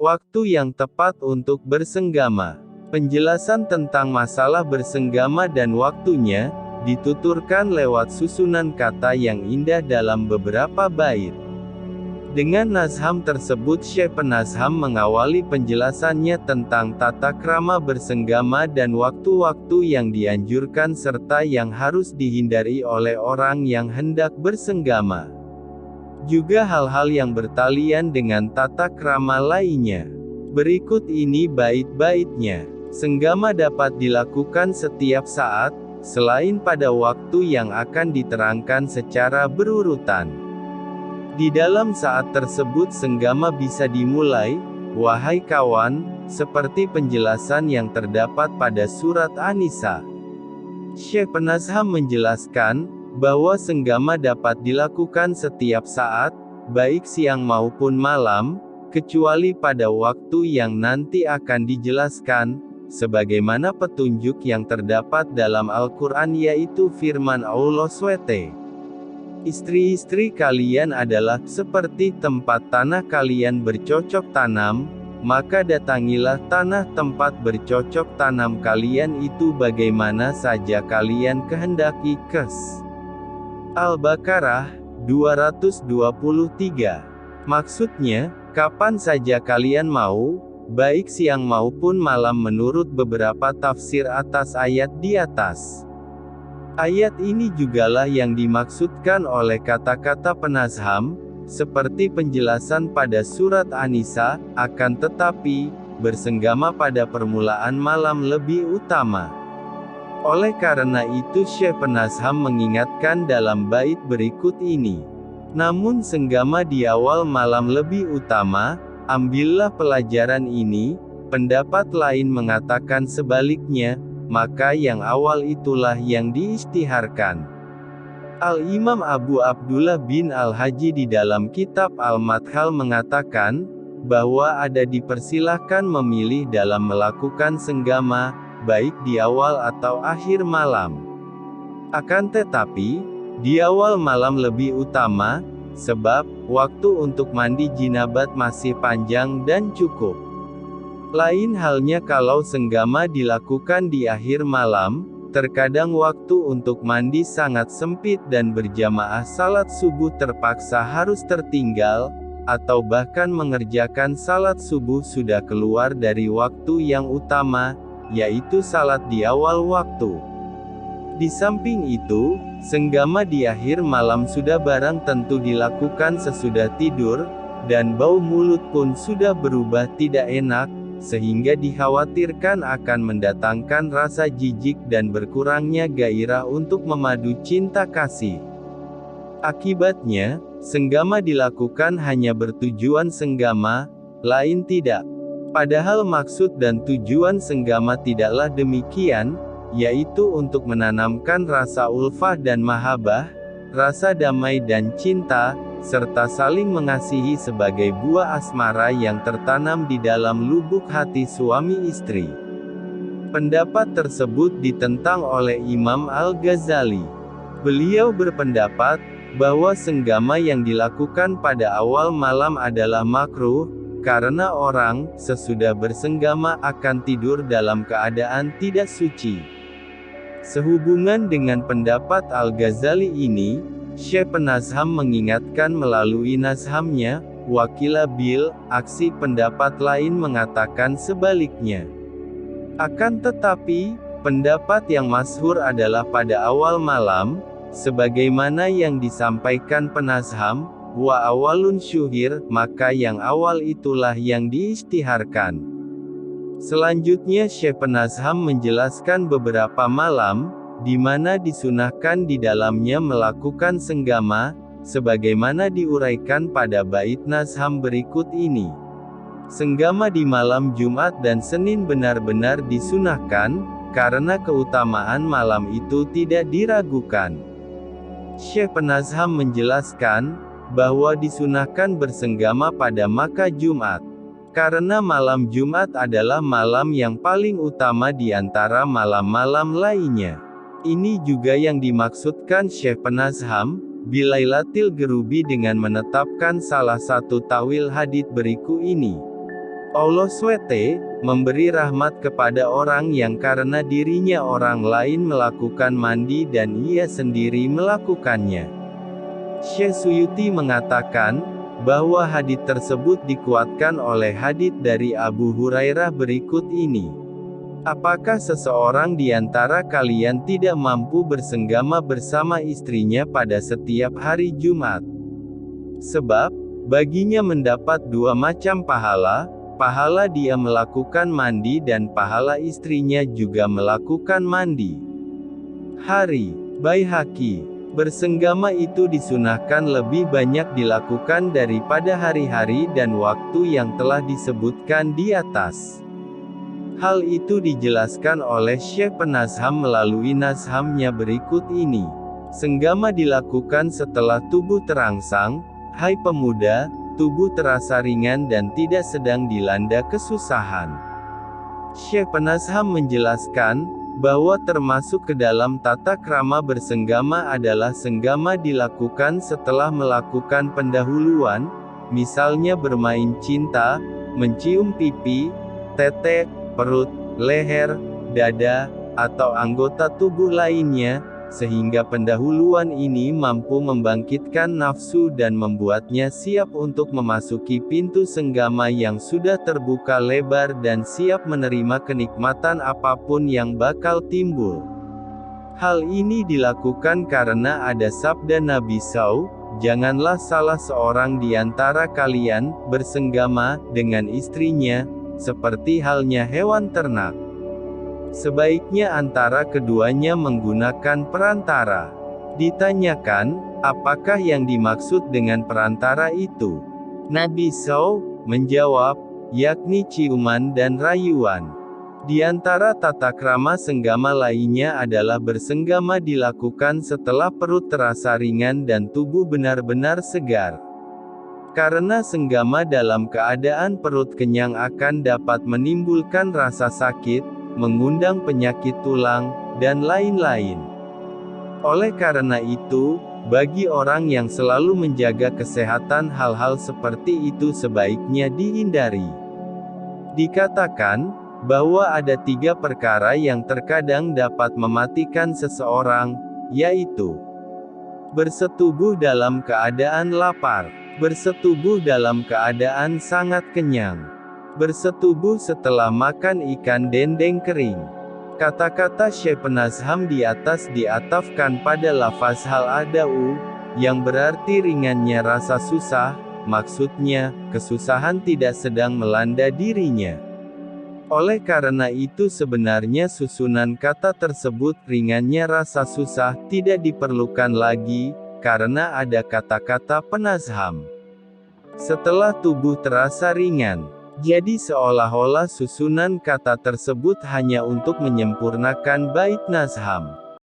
Waktu yang tepat untuk bersenggama. Penjelasan tentang masalah bersenggama dan waktunya, dituturkan lewat susunan kata yang indah dalam beberapa bait. Dengan nazham tersebut Syekh Penazham mengawali penjelasannya tentang tata krama bersenggama dan waktu-waktu yang dianjurkan serta yang harus dihindari oleh orang yang hendak bersenggama. Juga hal-hal yang bertalian dengan tata krama lainnya. Berikut ini bait-baitnya. Senggama dapat dilakukan setiap saat, selain pada waktu yang akan diterangkan secara berurutan. Di dalam saat tersebut senggama bisa dimulai, wahai kawan, seperti penjelasan yang terdapat pada surat An-Nisa. Syekh Penazham menjelaskan, bahwa senggama dapat dilakukan setiap saat, baik siang maupun malam, kecuali pada waktu yang nanti akan dijelaskan, sebagaimana petunjuk yang terdapat dalam Al-Quran yaitu firman Allah SWT. Istri-istri kalian adalah seperti tempat tanah kalian bercocok tanam, maka datangilah tanah tempat bercocok tanam kalian itu bagaimana saja kalian kehendaki. Al-Baqarah 223. Maksudnya, kapan saja kalian mau, baik siang maupun malam menurut beberapa tafsir atas ayat di atas. Ayat ini jugalah yang dimaksudkan oleh kata-kata penazham, seperti penjelasan pada surat An-Nisa, akan tetapi, bersenggama pada permulaan malam lebih utama. Oleh karena itu Syekh Penazham mengingatkan dalam bait berikut ini. Namun senggama di awal malam lebih utama, ambillah pelajaran ini, pendapat lain mengatakan sebaliknya, maka yang awal itulah yang diistiharkan. Al-Imam Abu Abdullah bin Al-Haji di dalam kitab Al-Madkhal mengatakan, bahwa ada dipersilahkan memilih dalam melakukan senggama, baik di awal atau akhir malam. Akan tetapi, di awal malam lebih utama, sebab, waktu untuk mandi jinabat masih panjang dan cukup. Lain halnya kalau senggama dilakukan di akhir malam, terkadang waktu untuk mandi sangat sempit dan berjamaah salat subuh terpaksa harus tertinggal, atau bahkan mengerjakan salat subuh sudah keluar dari waktu yang utama, yaitu salat di awal waktu. Di samping itu, senggama di akhir malam sudah barang tentu dilakukan sesudah tidur, dan bau mulut pun sudah berubah tidak enak, sehingga dikhawatirkan akan mendatangkan rasa jijik dan berkurangnya gairah untuk memadu cinta kasih. Akibatnya, senggama dilakukan hanya bertujuan senggama, lain tidak. Padahal maksud dan tujuan senggama tidaklah demikian, yaitu untuk menanamkan rasa ulfah dan mahabbah, rasa damai dan cinta, serta saling mengasihi sebagai buah asmara yang tertanam di dalam lubuk hati suami istri. Pendapat tersebut ditentang oleh Imam Al-Ghazali. Beliau berpendapat, bahwa senggama yang dilakukan pada awal malam adalah makruh, karena orang, sesudah bersenggama akan tidur dalam keadaan tidak suci. Sehubungan dengan pendapat Al-Ghazali ini, Syekh Penazham mengingatkan melalui nazhamnya, wakila bil, aksi pendapat lain mengatakan sebaliknya. Akan tetapi, pendapat yang masyhur adalah pada awal malam, sebagaimana yang disampaikan Penazham, wa awalun syuhir, maka yang awal itulah yang diistiharkan. Selanjutnya Syekh Penazham menjelaskan beberapa malam, di mana disunahkan di dalamnya melakukan senggama, sebagaimana diuraikan pada bait nazham berikut ini. Senggama di malam Jumat dan Senin benar-benar disunahkan, karena keutamaan malam itu tidak diragukan. Syekh Penazham menjelaskan, bahwa disunahkan bersenggama pada Maka Jumat. Karena malam Jumat adalah malam yang paling utama di antara malam-malam lainnya. Ini juga yang dimaksudkan Syekh Penazham, bilailatil gerubi dengan menetapkan salah satu tawil hadits berikut ini. Allah SWT memberi rahmat kepada orang yang karena dirinya orang lain melakukan mandi dan ia sendiri melakukannya. Syekh Suyuti mengatakan, bahwa hadits tersebut dikuatkan oleh hadits dari Abu Hurairah berikut ini. Apakah seseorang di antara kalian tidak mampu bersenggama bersama istrinya pada setiap hari Jumat? Sebab, baginya mendapat dua macam pahala, pahala dia melakukan mandi dan pahala istrinya juga melakukan mandi. Hari Baihaqi. Bersenggama itu disunahkan lebih banyak dilakukan daripada hari-hari dan waktu yang telah disebutkan di atas. Hal itu dijelaskan oleh Syekh Penazham melalui nazhamnya berikut ini. Senggama dilakukan setelah tubuh terangsang, hai pemuda, tubuh terasa ringan dan tidak sedang dilanda kesusahan. Syekh Penazham menjelaskan, bahwa termasuk ke dalam tata krama bersenggama adalah senggama dilakukan setelah melakukan pendahuluan, misalnya bermain cinta, mencium pipi, tete, perut, leher, dada, atau anggota tubuh lainnya, sehingga pendahuluan ini mampu membangkitkan nafsu dan membuatnya siap untuk memasuki pintu senggama yang sudah terbuka lebar dan siap menerima kenikmatan apapun yang bakal timbul. Hal ini dilakukan karena ada sabda Nabi SAW, janganlah salah seorang di antara kalian bersenggama dengan istrinya, seperti halnya hewan ternak. Sebaiknya antara keduanya menggunakan perantara. Ditanyakan, apakah yang dimaksud dengan perantara itu? Nabi SAW menjawab, yakni ciuman dan rayuan. Di antara tata krama senggama lainnya adalah bersenggama dilakukan setelah perut terasa ringan dan tubuh benar-benar segar. Karena senggama dalam keadaan perut kenyang akan dapat menimbulkan rasa sakit, mengundang penyakit tulang, dan lain-lain. Oleh karena itu, bagi orang yang selalu menjaga kesehatan hal-hal seperti itu sebaiknya dihindari. Dikatakan, bahwa ada 3 perkara yang terkadang dapat mematikan seseorang, yaitu bersetubuh dalam keadaan lapar, bersetubuh dalam keadaan sangat kenyang, bersetubuh setelah makan ikan dendeng kering. Kata-kata Syekh Penazham di atas diatafkan pada lafaz hal adau, yang berarti ringannya rasa susah, maksudnya, kesusahan tidak sedang melanda dirinya. Oleh karena itu sebenarnya susunan kata tersebut ringannya rasa susah tidak diperlukan lagi, karena ada kata-kata Penazham. Setelah tubuh terasa ringan. Jadi seolah-olah susunan kata tersebut hanya untuk menyempurnakan bait nazham.